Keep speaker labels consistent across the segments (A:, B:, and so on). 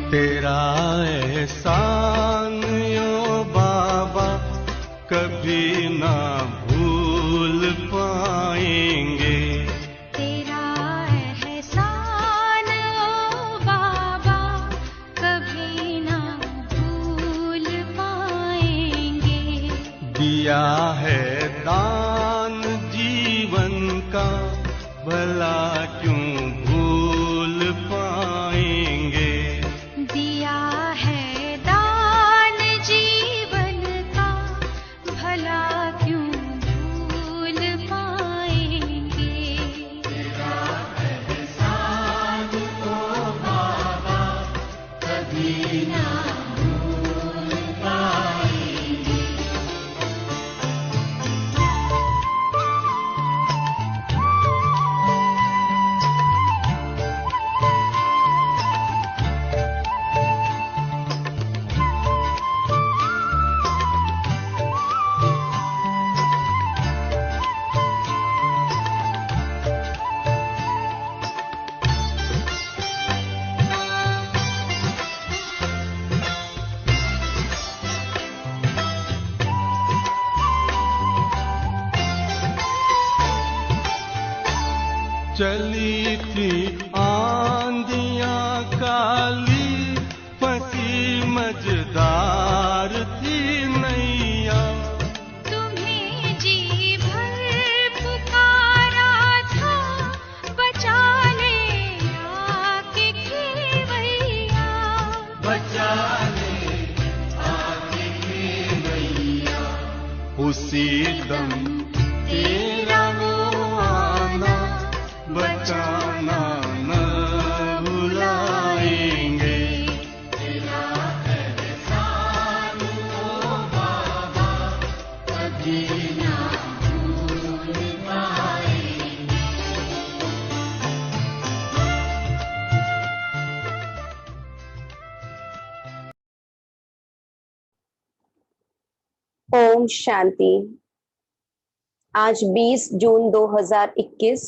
A: तेरा एहसान यो बाबा कभी ना भूल पाएंगे।
B: तेरा एहसान ओ बाबा कभी ना भूल पाएंगे।
A: दिया है दान जीवन का भला क्यों भूल पाएंगे।
B: दिया है दान जीवन का भला क्यों भूल पाएंगे। तेरा एहसान ओ बाबा कभी ना भूल पाएंगे।
A: चली थी आंधियां काली फंसी मझधार थी नैया।
B: तुम्हें जी भर पुकारा था बचा ले आके खेवैया। बचा ले आके खेवैया।
A: उसी दम तेरा वो आना बचाना न भुलाएंगे।
B: तेरा एहसान ओ बाबा कभी ना भूल पाएंगे।
C: ओम शांति। आज 20 जून 2021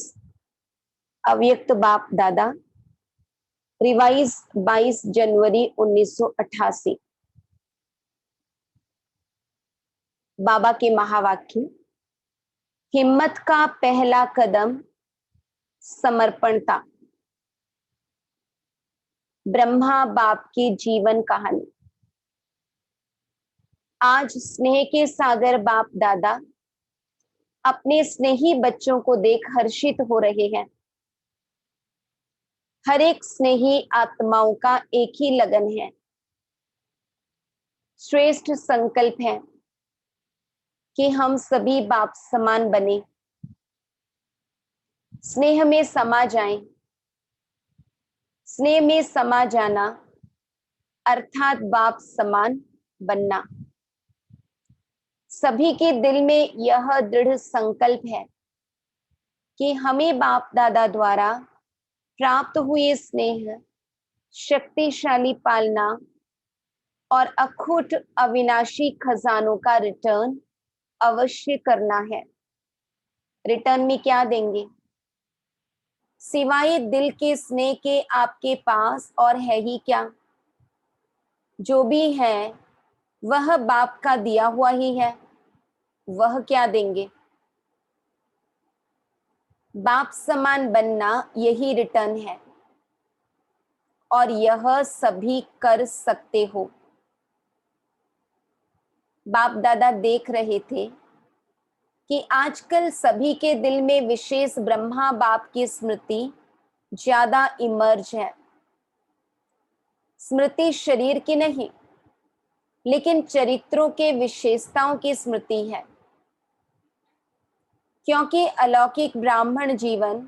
C: अव्यक्त बाप दादा रिवाइज 22 जनवरी 1988। बाबा के महावाक्य। हिम्मत का पहला कदम समर्पणता। ब्रह्मा बाप की जीवन कहानी। आज स्नेह के सागर बाप दादा अपने स्नेही बच्चों को देख हर्षित हो रहे हैं। हर एक स्नेही आत्माओं का एक ही लगन है, श्रेष्ठ संकल्प है कि हम सभी बाप समान बने, स्नेह में समा जाएं। स्नेह में समा जाना अर्थात बाप समान बनना। सभी के दिल में यह दृढ़ संकल्प है कि हमें बाप दादा द्वारा प्राप्त हुए स्नेह, शक्तिशाली पालना और अखूट अविनाशी खजानों का रिटर्न अवश्य करना है। रिटर्न में क्या देंगे सिवाय दिल के स्नेह के आपके पास और है ही क्या। जो भी है वह बाप का दिया हुआ ही है। वह क्या देंगे। बाप समान बनना यही रिटर्न है और यह सभी कर सकते हो। बाप दादा देख रहे थे कि आजकल सभी के दिल में विशेष ब्रह्मा बाप की स्मृति ज्यादा इमर्ज है। स्मृति शरीर की नहीं लेकिन चरित्रों के विशेषताओं की स्मृति है, क्योंकि अलौकिक ब्राह्मण जीवन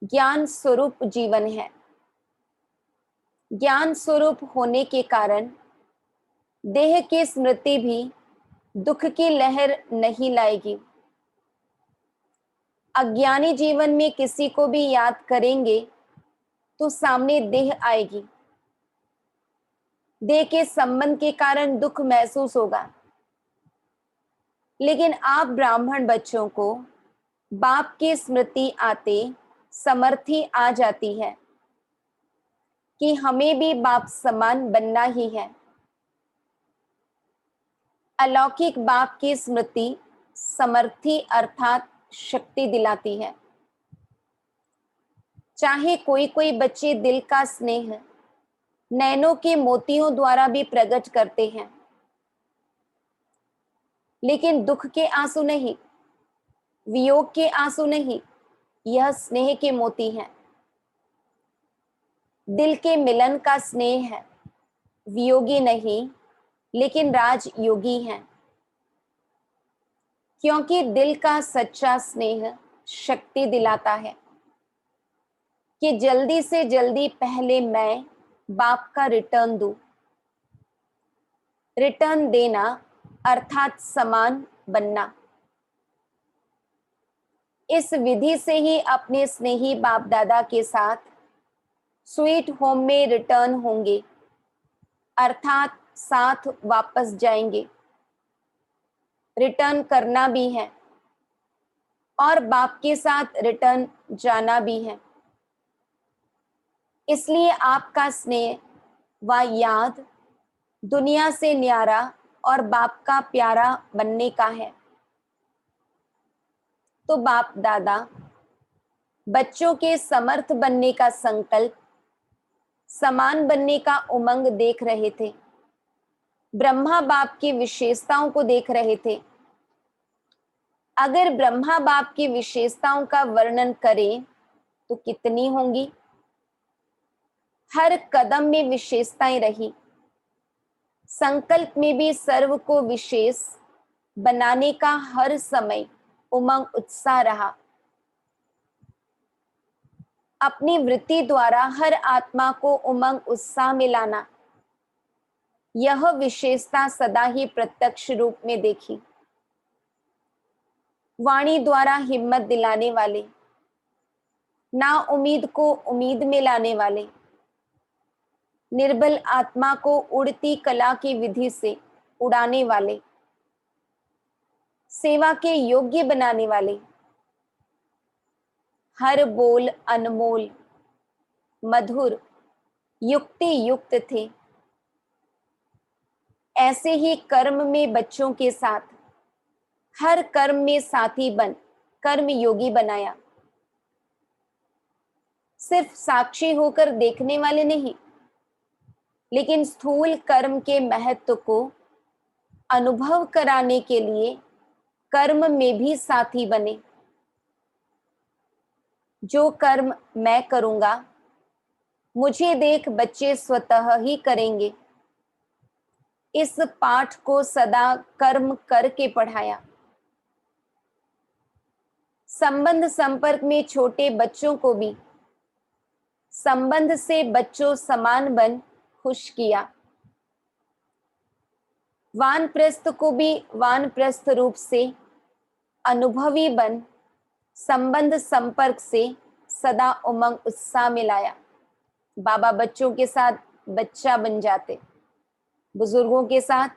C: ज्ञान स्वरूप जीवन है। ज्ञान स्वरूप होने के कारण देह की स्मृति भी दुख की लहर नहीं लाएगी। अज्ञानी जीवन में किसी को भी याद करेंगे तो सामने देह आएगी। देह के संबंध के कारण दुख महसूस होगा। लेकिन आप ब्राह्मण बच्चों को बाप की स्मृति आते समर्थी आ जाती है, कि हमें भी बाप समान बनना ही है। अलौकिक बाप की स्मृति समर्थी अर्थात शक्ति दिलाती है। चाहे कोई कोई बच्चे दिल का स्नेह नैनों के मोतियों द्वारा भी प्रकट करते हैं, लेकिन दुख के आंसू नहीं, वियोग के आंसू नहीं, यह स्नेह के मोती हैं। दिल के मिलन का स्नेह है, वियोगी नहीं लेकिन राजयोगी हैं, क्योंकि दिल का सच्चा स्नेह शक्ति दिलाता है कि जल्दी से जल्दी पहले मैं बाप का रिटर्न दूं। रिटर्न देना अर्थात समान बनना। इस विधि से ही अपने स्नेही बाप दादा के साथ स्वीट होम में रिटर्न होंगे, अर्थात साथ वापस जाएंगे। रिटर्न करना भी है और बाप के साथ रिटर्न जाना भी है। इसलिए आपका स्नेह व याद दुनिया से न्यारा और बाप का प्यारा बनने का है। तो बाप दादा बच्चों के समर्थ बनने का संकल्प, समान बनने का उमंग देख रहे थे। ब्रह्मा बाप की विशेषताओं को देख रहे थे। अगर ब्रह्मा बाप की विशेषताओं का वर्णन करें तो कितनी होंगी। हर कदम में विशेषताएं रही। संकल्प में भी सर्व को विशेष बनाने का हर समय उमंग उत्साह रहा। अपनी वृत्ति द्वारा हर आत्मा को उमंग उत्साह में लाना, यह विशेषता सदा ही प्रत्यक्ष रूप में देखी। वाणी द्वारा हिम्मत दिलाने वाले, ना उम्मीद को उम्मीद में लाने वाले, निर्बल आत्मा को उड़ती कला की विधि से उड़ाने वाले, सेवा के योग्य बनाने वाले, हर बोल अनमोल मधुर युक्ति युक्त थे। ऐसे ही कर्म में बच्चों के साथ हर कर्म में साथी बन कर्म योगी बनाया। सिर्फ साक्षी होकर देखने वाले नहीं, लेकिन स्थूल कर्म के महत्व को अनुभव कराने के लिए कर्म में भी साथी बने। जो कर्म मैं करूंगा मुझे देख बच्चे स्वतः ही करेंगे। इस पाठ को सदा कर्म करके पढ़ाया। संबंध संपर्क में छोटे बच्चों को भी संबंध से बच्चों समान बन खुश किया। वानप्रस्थ को भी वानप्रस्थ रूप से अनुभवी बन संबंध संपर्क से सदा उमंग उत्साह में लाया। बाबा बच्चों के साथ बच्चा बन जाते, बुजुर्गों के साथ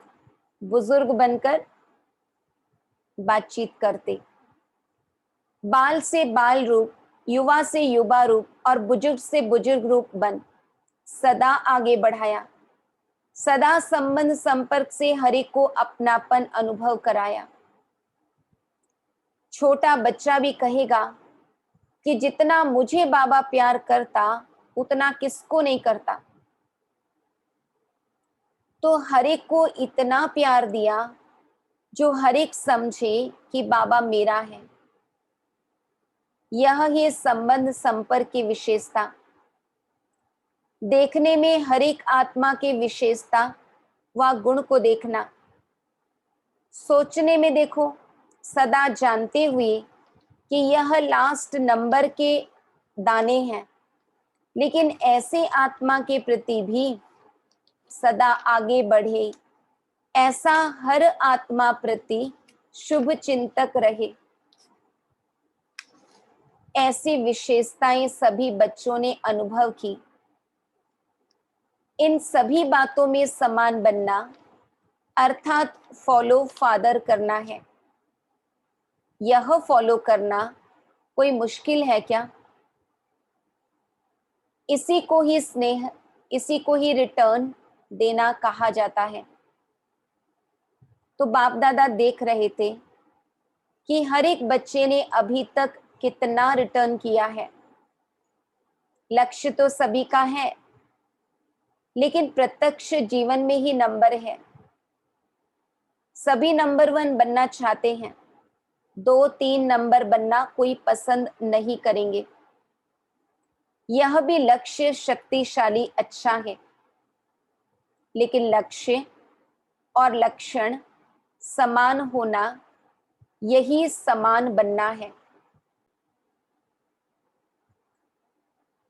C: बुजुर्ग बनकर बातचीत करते। बाल से बाल रूप, युवा से युवा रूप और बुजुर्ग से बुजुर्ग रूप बन सदा आगे बढ़ाया। सदा संबंध संपर्क से हर एक को अपनापन अनुभव कराया। छोटा बच्चा भी कहेगा कि जितना मुझे बाबा प्यार करता उतना किसको नहीं करता। तो हर एक को इतना प्यार दिया जो हर एक समझे कि बाबा मेरा है। यह है संबंध संपर्क की विशेषता। देखने में हर एक आत्मा की विशेषता व गुण को देखना, सोचने में देखो, सदा जानते हुए कि यह लास्ट नंबर के दाने हैं, लेकिन ऐसे आत्मा के प्रति भी सदा आगे बढ़े। ऐसा हर आत्मा प्रति शुभ चिंतक रहे। ऐसी विशेषताएं सभी बच्चों ने अनुभव की। इन सभी बातों में समान बनना अर्थात फॉलो फादर करना है। यह फॉलो करना कोई मुश्किल है क्या? इसी को ही स्नेह इसी को ही रिटर्न देना कहा जाता है। तो बाप दादा देख रहे थे कि हर एक बच्चे ने अभी तक कितना रिटर्न किया है। लक्ष्य तो सभी का है, लेकिन प्रत्यक्ष जीवन में ही नंबर है। सभी नंबर 1 बनना चाहते हैं, 2-3 नंबर बनना कोई पसंद नहीं करेंगे। यह भी लक्ष्य शक्तिशाली अच्छा है, लेकिन लक्ष्य और लक्षण समान होना, यही समान बनना है।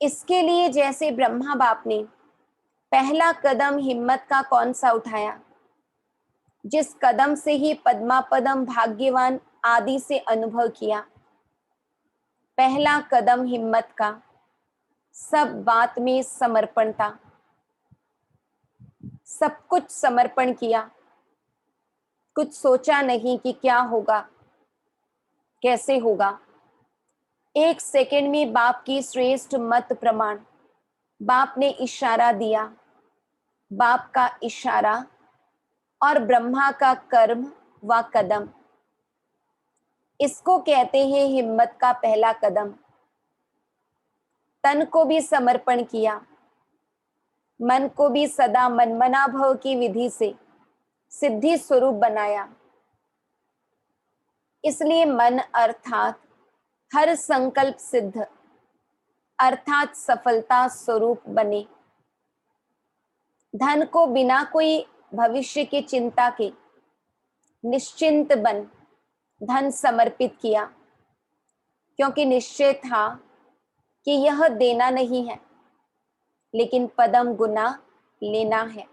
C: इसके लिए जैसे ब्रह्मा बाप ने पहला कदम हिम्मत का कौन सा उठाया, जिस कदम से ही पद्मा पदम भाग्यवान आदि से अनुभव किया। पहला कदम हिम्मत का, सब बात में समर्पण था, सब कुछ समर्पण किया, कुछ सोचा नहीं कि क्या होगा, कैसे होगा। 1 सेकंड में बाप की श्रेष्ठ मत प्रमाण, बाप ने इशारा दिया, बाप का इशारा और ब्रह्मा का कर्म व कदम, इसको कहते हैं हिम्मत का पहला कदम। तन को भी समर्पण किया, मन को भी सदा मनमना भव की विधि से सिद्धि स्वरूप बनाया। इसलिए मन अर्थात हर संकल्प सिद्ध अर्थात सफलता स्वरूप बने। धन को बिना कोई भविष्य की चिंता के निश्चिंत बन धन समर्पित किया, क्योंकि निश्चय था कि यह देना नहीं है, लेकिन पदम गुना लेना है।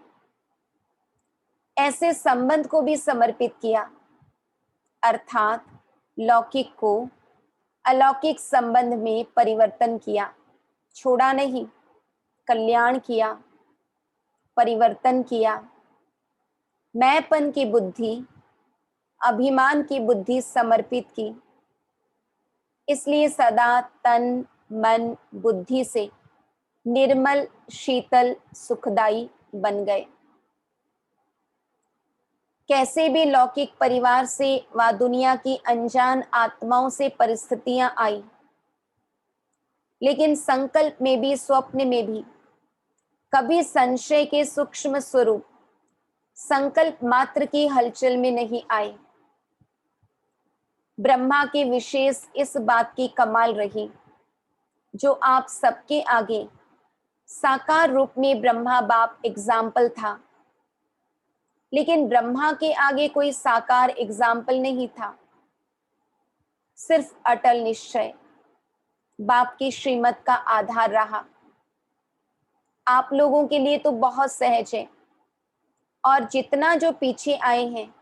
C: ऐसे संबंध को भी समर्पित किया, अर्थात लौकिक को अलौकिक संबंध में परिवर्तन किया, छोड़ा नहीं, कल्याण किया, परिवर्तन किया। मैंपन की बुद्धि, अभिमान की बुद्धि समर्पित की। इसलिए सदा तन मन बुद्धि से निर्मल शीतल सुखदाई बन गए। कैसे भी लौकिक परिवार से व दुनिया की अनजान आत्माओं से परिस्थितियां आई, लेकिन संकल्प में भी स्वप्न में भी कभी संशय के सूक्ष्म स्वरूप संकल्प मात्र की हलचल में नहीं आए। ब्रह्मा की विशेष इस बात की कमाल रही, जो आप सबके आगे साकार रूप में ब्रह्मा बाप एग्जाम्पल था, लेकिन ब्रह्मा के आगे कोई साकार एग्जाम्पल नहीं था। सिर्फ अटल निश्चय बाप की श्रीमत का आधार रहा। आप लोगों के लिए तो बहुत सहज है, और जितना जो पीछे आए हैं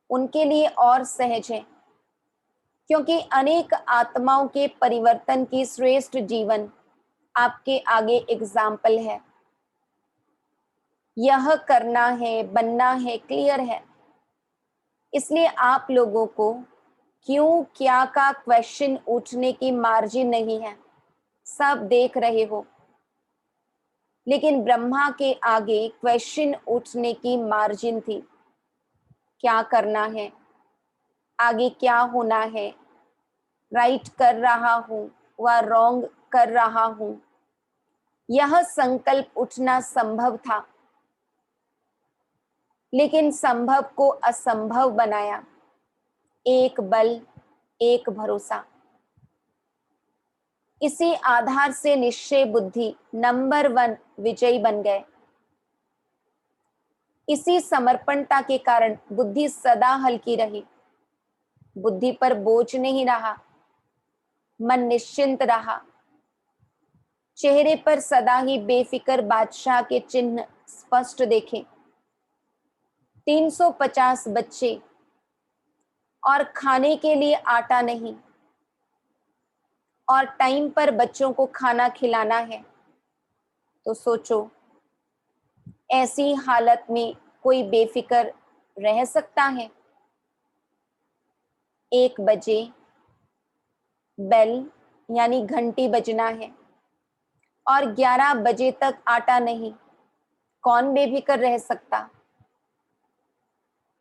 C: उनके लिए और सहज है, क्योंकि अनेक आत्माओं के परिवर्तन की श्रेष्ठ जीवन आपके आगे एग्जाम्पल है। यह करना है, बनना है, क्लियर है। इसलिए आप लोगों को क्यों क्या का क्वेश्चन उठने की मार्जिन नहीं है, सब देख रहे हो। लेकिन ब्रह्मा के आगे क्वेश्चन उठने की मार्जिन थी, क्या करना है, आगे क्या होना है, राइट कर रहा हूं व रॉन्ग कर रहा हूं, यह संकल्प उठना संभव था, लेकिन संभव को असंभव बनाया। एक बल, एक भरोसा, इसी आधार से निश्चय बुद्धि नंबर 1 विजयी बन गए। इसी समर्पणता के कारण बुद्धि सदा हल्की रही, बुद्धि पर बोझ नहीं रहा, मन निश्चिंत रहा। चेहरे पर सदा ही बेफिक्र बादशाह के चिन्ह स्पष्ट देखे। 350 बच्चे और खाने के लिए आटा नहीं, और टाइम पर बच्चों को खाना खिलाना है, तो सोचो ऐसी हालत में कोई बेफिक्र रह सकता है? 1 बजे बेल यानी घंटी बजना है, और 11 बजे तक आटा नहीं, कौन बेफिक्र रह सकता?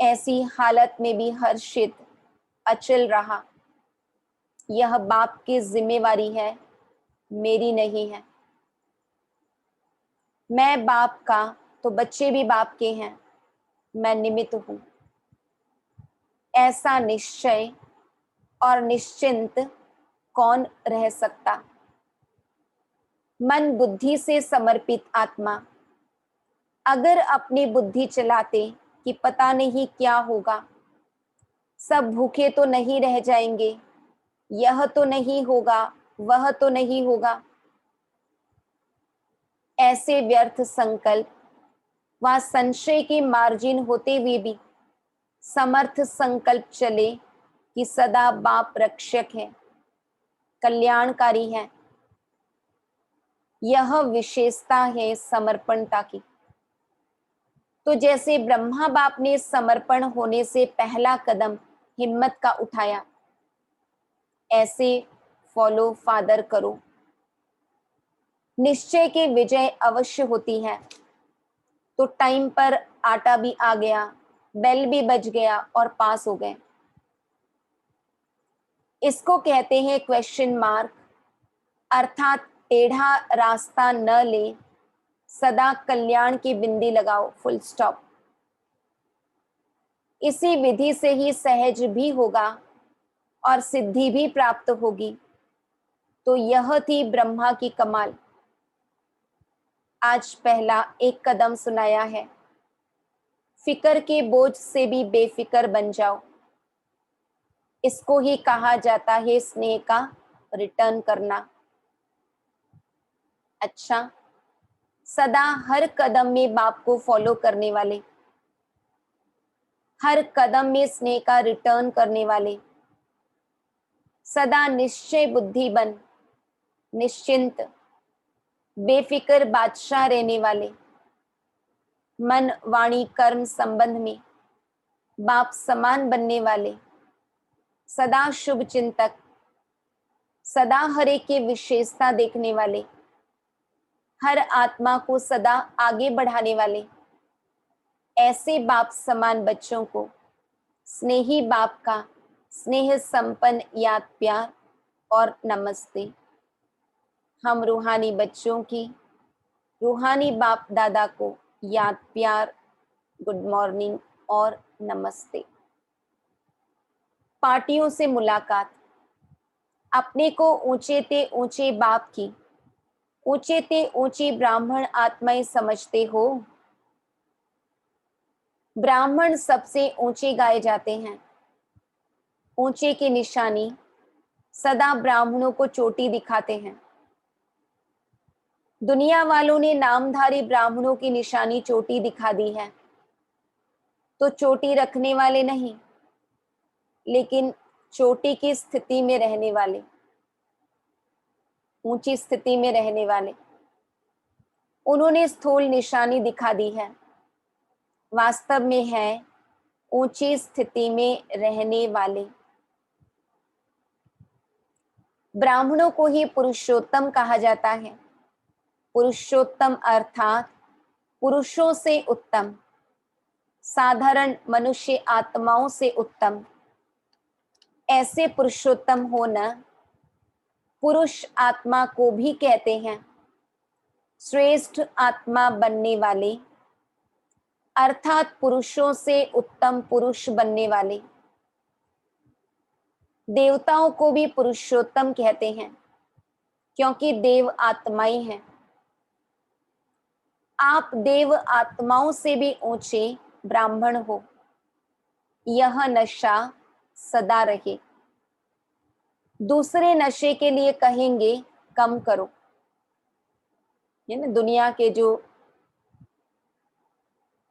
C: ऐसी हालत में भी हर्षित अचल रहा। यह बाप की जिम्मेवारी है, मेरी नहीं है। मैं बाप का तो बच्चे भी बाप के हैं, मैं निमित्त हूं। ऐसा निश्चय और निश्चिंत कौन रह सकता? मन बुद्धि से समर्पित आत्मा अगर अपनी बुद्धि चलाते कि पता नहीं क्या होगा, सब भूखे तो नहीं रह जाएंगे, यह तो नहीं होगा, वह तो नहीं होगा, ऐसे व्यर्थ संकल्प व संशय के मार्जिन होते हुए भी समर्थ संकल्प चले कि सदा बाप रक्षक है, कल्याणकारी है। यह विशेषता है समर्पणता की। तो जैसे ब्रह्मा बाप ने समर्पण होने से पहला कदम हिम्मत का उठाया, ऐसे फॉलो फादर करो। निश्चय की विजय अवश्य होती है। तो टाइम पर आटा भी आ गया, बेल भी बज गया और पास हो गए। इसको कहते हैं क्वेश्चन मार्क, अर्थात टेढ़ा रास्ता न ले, सदा कल्याण की बिंदी लगाओ, फुल स्टॉप। इसी विधि से ही सहज भी होगा और सिद्धि भी प्राप्त होगी। तो यह थी ब्रह्मा की कमाल। आज पहला एक कदम सुनाया है। फिकर के बोझ से भी बेफिक्र बन जाओ। इसको ही कहा जाता है स्नेह का रिटर्न करना। अच्छा, सदा हर कदम में बाप को फॉलो करने वाले, हर कदम में स्नेह का रिटर्न करने वाले, सदा निश्चय बुद्धि बन, निश्चिंत बेफिक्र बादशाह रहने वाले, मन वाणी कर्म संबंध में बाप समान बनने वाले, सदा शुभ चिंतक, सदा हर एक की विशेषता देखने वाले, हर आत्मा को सदा आगे बढ़ाने वाले, ऐसे बाप समान बच्चों को स्नेही बाप का स्नेह संपन्न याद प्यार और नमस्ते। हम रूहानी बच्चों की रूहानी बाप दादा को याद प्यार, गुड मॉर्निंग और नमस्ते। पार्टियों से मुलाकात। अपने को ऊंचे ते ऊंचे बाप की, ऊंचे ते ऊंची ब्राह्मण आत्माएं समझते हो। ब्राह्मण सबसे ऊंचे गाए जाते हैं। ऊंचे की निशानी सदा ब्राह्मणों को चोटी दिखाते हैं। दुनिया वालों ने नामधारी ब्राह्मणों की निशानी चोटी दिखा दी है, तो चोटी रखने वाले नहीं, लेकिन चोटी की स्थिति में रहने वाले, ऊंची स्थिति में रहने वाले, उन्होंने स्थूल निशानी दिखा दी है। वास्तव में है ऊंची स्थिति में रहने वाले। ब्राह्मणों को ही पुरुषोत्तम कहा जाता है। पुरुषोत्तम अर्थात पुरुषों से उत्तम, साधारण मनुष्य आत्माओं से उत्तम। ऐसे पुरुषोत्तम होना पुरुष आत्मा को भी कहते हैं। श्रेष्ठ आत्मा बनने वाले अर्थात पुरुषों से उत्तम पुरुष बनने वाले। देवताओं को भी पुरुषोत्तम कहते हैं, क्योंकि देव आत्माएं हैं। आप देव आत्माओं से भी ऊंचे ब्राह्मण हो। यह नशा सदा रहे। दूसरे नशे के लिए कहेंगे कम करो, ये ना दुनिया के जो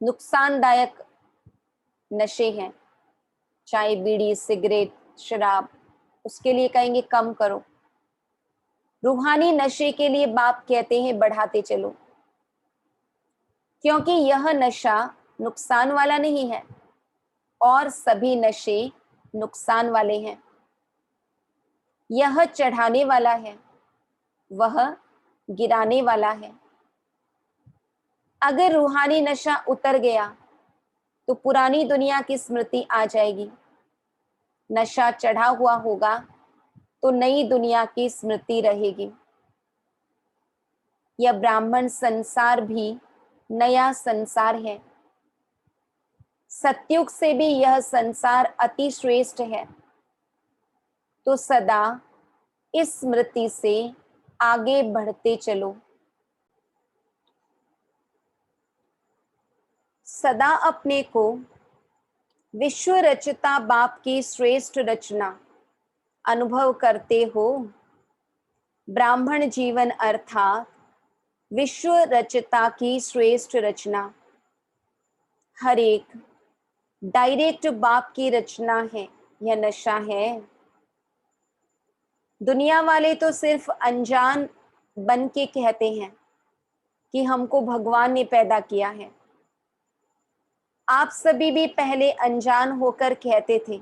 C: नुकसानदायक नशे हैं, चाय बीड़ी सिगरेट शराब, उसके लिए कहेंगे कम करो। रूहानी नशे के लिए बाप कहते हैं बढ़ाते चलो, क्योंकि यह नशा नुकसान वाला नहीं है और सभी नशे नुकसान वाले हैं। यह चढ़ाने वाला है, वह गिराने वाला है। अगर रूहानी नशा उतर गया तो पुरानी दुनिया की स्मृति आ जाएगी। नशा चढ़ा हुआ होगा तो नई दुनिया की स्मृति रहेगी। यह ब्राह्मण संसार भी नया संसार है। सतयुग से भी यह संसार अति श्रेष्ठ है। तो सदा इस स्मृति से आगे बढ़ते चलो। सदा अपने को विश्व रचता बाप की श्रेष्ठ रचना अनुभव करते हो। ब्राह्मण जीवन अर्थात विश्व रचता की श्रेष्ठ रचना हर एक डायरेक्ट बाप की रचना है। यह नशा है। दुनिया वाले तो सिर्फ अनजान बन के कहते हैं कि हमको भगवान ने पैदा किया है। आप सभी भी पहले अनजान होकर कहते थे,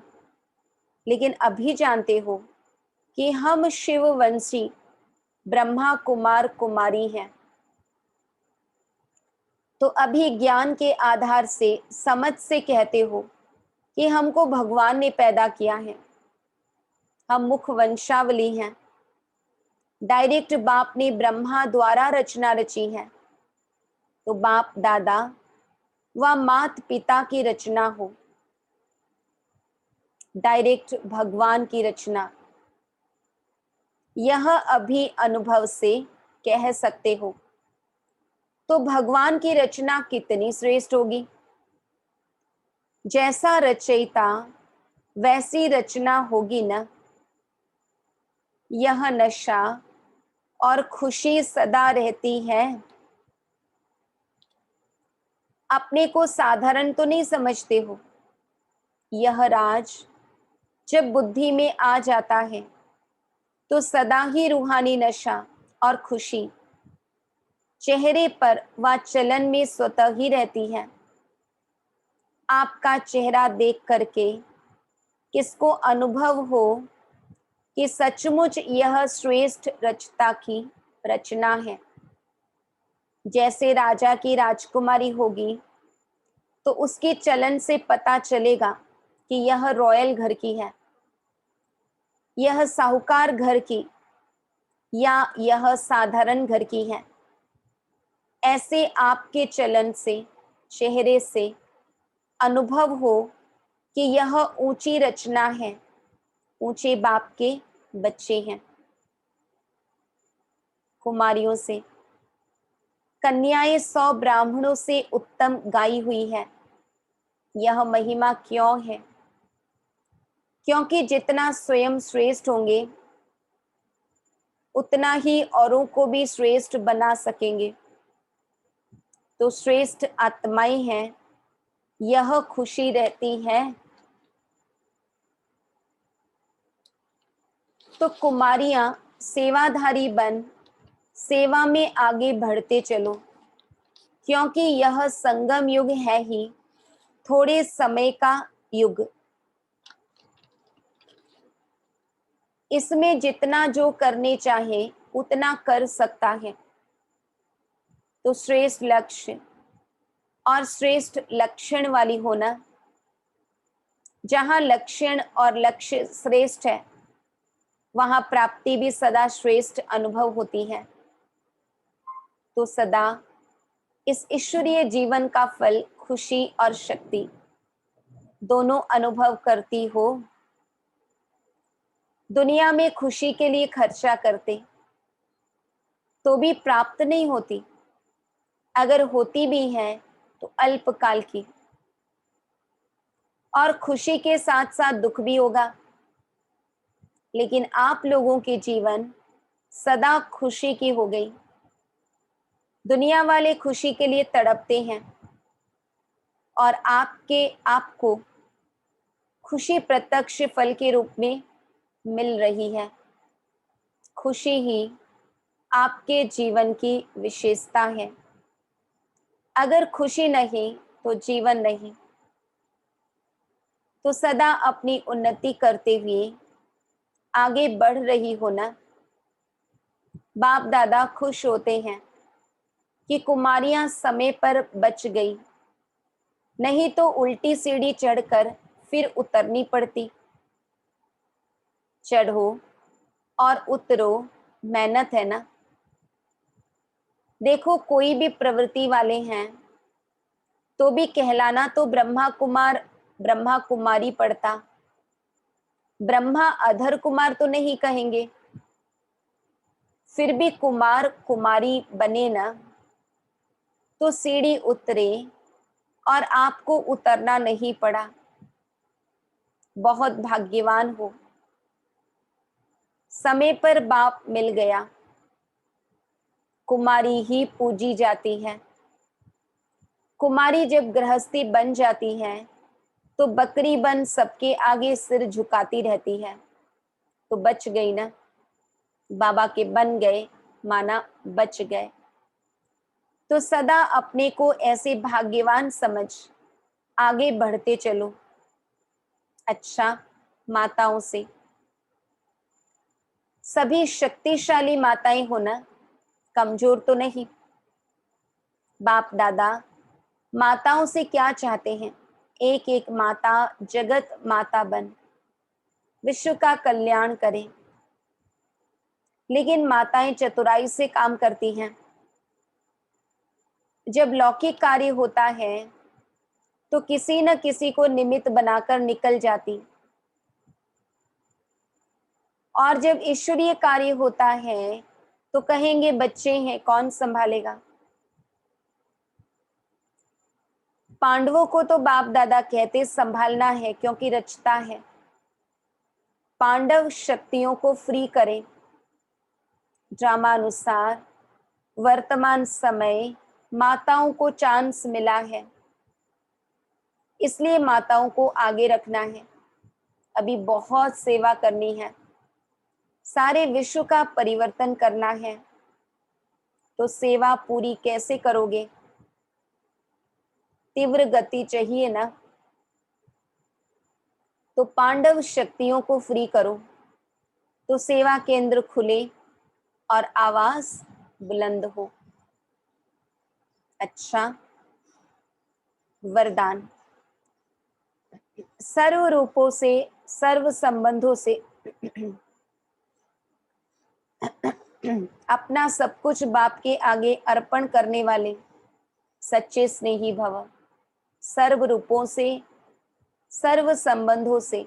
C: लेकिन अभी जानते हो कि हम शिववंशी ब्रह्मा कुमार कुमारी हैं। तो अभी ज्ञान के आधार से समझ से कहते हो कि हमको भगवान ने पैदा किया है। हम मुख वंशावली हैं। डायरेक्ट बाप ने ब्रह्मा द्वारा रचना रची है। तो बाप दादा व मात पिता की रचना हो, डायरेक्ट भगवान की रचना, यह अभी अनुभव से कह सकते हो। तो भगवान की रचना कितनी श्रेष्ठ होगी। जैसा रचयिता वैसी रचना होगी न। यह नशा और खुशी सदा रहती है। अपने को साधारण तो नहीं समझते हो। यह राज जब बुद्धि में आ जाता है तो सदा ही रूहानी नशा और खुशी चेहरे पर व चलन में स्वतः ही रहती है। आपका चेहरा देख करके किसको अनुभव हो कि सचमुच यह श्रेष्ठ रचता की रचना है। जैसे राजा की राजकुमारी होगी तो उसके चलन से पता चलेगा कि यह रॉयल घर की है, यह साहूकार घर की या यह साधारण घर की है। ऐसे आपके चलन से, चेहरे से अनुभव हो कि यह ऊंची रचना है, ऊंचे बाप के बच्चे हैं। कुमारियों से कन्याएं 100 ब्राह्मणों से उत्तम गाई हुई है। यह महिमा क्यों है? क्योंकि जितना स्वयं श्रेष्ठ होंगे उतना ही औरों को भी श्रेष्ठ बना सकेंगे। तो श्रेष्ठ आत्माएं हैं, यह खुशी रहती है। तो कुमारियां सेवाधारी बन सेवा में आगे बढ़ते चलो, क्योंकि यह संगम युग है ही थोड़े समय का युग। इसमें जितना जो करने चाहे उतना कर सकता है। तो श्रेष्ठ लक्ष्य और श्रेष्ठ लक्षण वाली होना, जहां लक्षण और लक्ष्य श्रेष्ठ है वहां प्राप्ति भी सदा श्रेष्ठ अनुभव होती है। तो सदा इस ईश्वरीय जीवन का फल खुशी और शक्ति दोनों अनुभव करती हो। दुनिया में खुशी के लिए खर्चा करते तो भी प्राप्त नहीं होती। अगर होती भी है तो अल्पकाल की, और खुशी के साथ साथ दुख भी होगा। लेकिन आप लोगों की जीवन सदा खुशी की हो गई। दुनिया वाले खुशी के लिए तड़पते हैं और आपको खुशी प्रत्यक्ष फल के रूप में मिल रही है। खुशी ही आपके जीवन की विशेषता है। अगर खुशी नहीं तो जीवन नहीं। तो सदा अपनी उन्नति करते हुए आगे बढ़ रही हो ना। बाप दादा खुश होते हैं कि कुमारियां समय पर बच गई, नहीं तो उल्टी सीढ़ी चढ़कर फिर उतरनी पड़ती। चढ़ो और उतरो, मेहनत है ना। देखो कोई भी प्रवृत्ति वाले हैं तो भी कहलाना तो ब्रह्मा कुमार ब्रह्मा कुमारी पड़ता, ब्रह्मा अधर कुमार तो नहीं कहेंगे। फिर भी कुमार कुमारी बने ना, तो सीढ़ी उतरे और आपको उतरना नहीं पड़ा। बहुत भाग्यवान हो, समय पर बाप मिल गया। कुमारी ही पूजी जाती है। कुमारी जब गृहस्थी बन जाती है तो बकरी बन सबके आगे सिर झुकाती रहती है। तो बच गई ना, बाबा के बन गए, माना बच गए। तो सदा अपने को ऐसे भाग्यवान समझ आगे बढ़ते चलो। अच्छा, माताओं से सभी शक्तिशाली माताएं हो ना, कमजोर तो नहीं। बाप दादा माताओं से क्या चाहते हैं? एक एक माता जगत माता बन विश्व का कल्याण करे। लेकिन माताएं चतुराई से काम करती हैं। जब लौकिक कार्य होता है तो किसी न किसी को निमित्त बनाकर निकल जाती, और जब ईश्वरीय कार्य होता है तो कहेंगे बच्चे हैं कौन संभालेगा। पांडवों को तो बाप दादा कहते संभालना है क्योंकि रचता है। पांडव शक्तियों को फ्री करें। ड्रामा अनुसार वर्तमान समय माताओं को चांस मिला है, इसलिए माताओं को आगे रखना है। अभी बहुत सेवा करनी है, सारे विश्व का परिवर्तन करना है। तो सेवा पूरी कैसे करोगे? तीव्र गति चाहिए ना। तो पांडव शक्तियों को फ्री करो तो सेवा केंद्र खुले और आवाज बुलंद हो। अच्छा, वरदान। सर्व रूपों से, सर्व संबंधों से अपना सब कुछ बाप के आगे अर्पण करने वाले सच्चे स्नेही भव। सर्व रूपों से, सर्व संबंधों से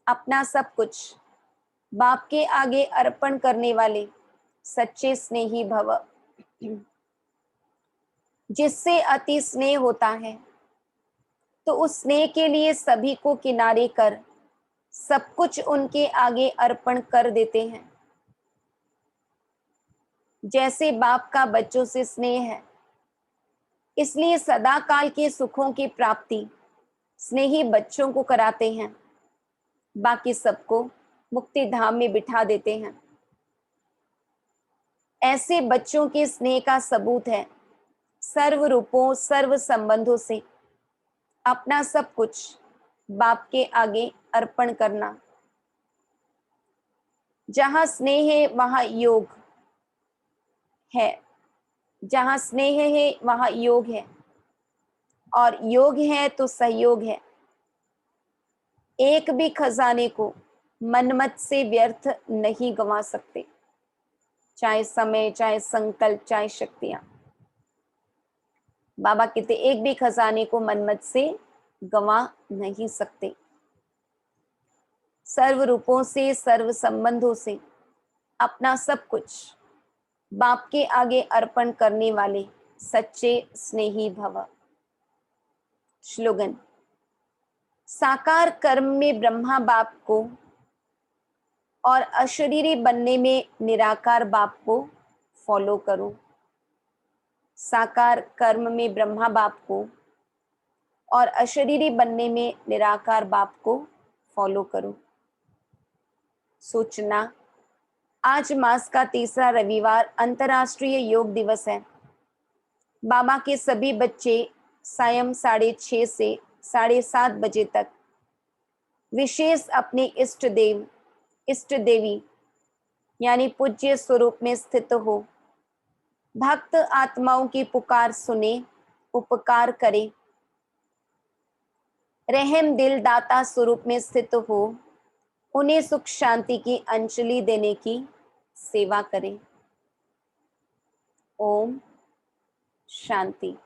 C: अपना सब कुछ बाप के आगे अर्पण करने वाले सच्चे स्नेही भव। जिससे अति स्नेह होता है तो उस स्नेह के लिए सभी को किनारे कर सब कुछ उनके आगे अर्पण कर देते हैं। जैसे बाप का बच्चों से स्नेह है, इसलिए सदा काल के सुखों की प्राप्ति स्नेही बच्चों को कराते हैं, बाकी सबको मुक्ति धाम में बिठा देते हैं। ऐसे बच्चों के स्नेह का सबूत है सर्व रूपों, सर्व संबंधों से अपना सब कुछ बाप के आगे अर्पण करना। जहां स्नेह है वहां योग है, जहां स्नेह है वहां योग है, और योग है तो सहयोग है। एक भी खजाने को मनमत से व्यर्थ नहीं गंवा सकते, चाहे समय, चाहे संकल्प, चाहे शक्तियां। बाबा कहते एक भी खजाने को मनमत से गंवा नहीं सकते। सर्व रूपों से, सर्व संबंधों से अपना सब कुछ बाप के आगे अर्पण करने वाले सच्चे स्नेही भव। श्लोगन। साकार कर्म में ब्रह्मा बाप को और अशरीरी बनने में निराकार बाप को फॉलो करो। साकार कर्म में ब्रह्मा बाप को और अशरीरी बनने में निराकार बाप को फॉलो करो। सूचना। आज मास का तीसरा रविवार अंतर्राष्ट्रीय योग दिवस है। बाबा के सभी बच्चे सायं 6:30 से 7:30 बजे तक विशेष अपने इष्ट देव, इष्ट देवी यानी पूज्य स्वरूप में स्थित हो भक्त आत्माओं की पुकार सुने, उपकार करे, रहम दिल दाता स्वरूप में स्थित हो, उन्हें सुख शांति की अंजलि देने की सेवा करें। ओम शांति।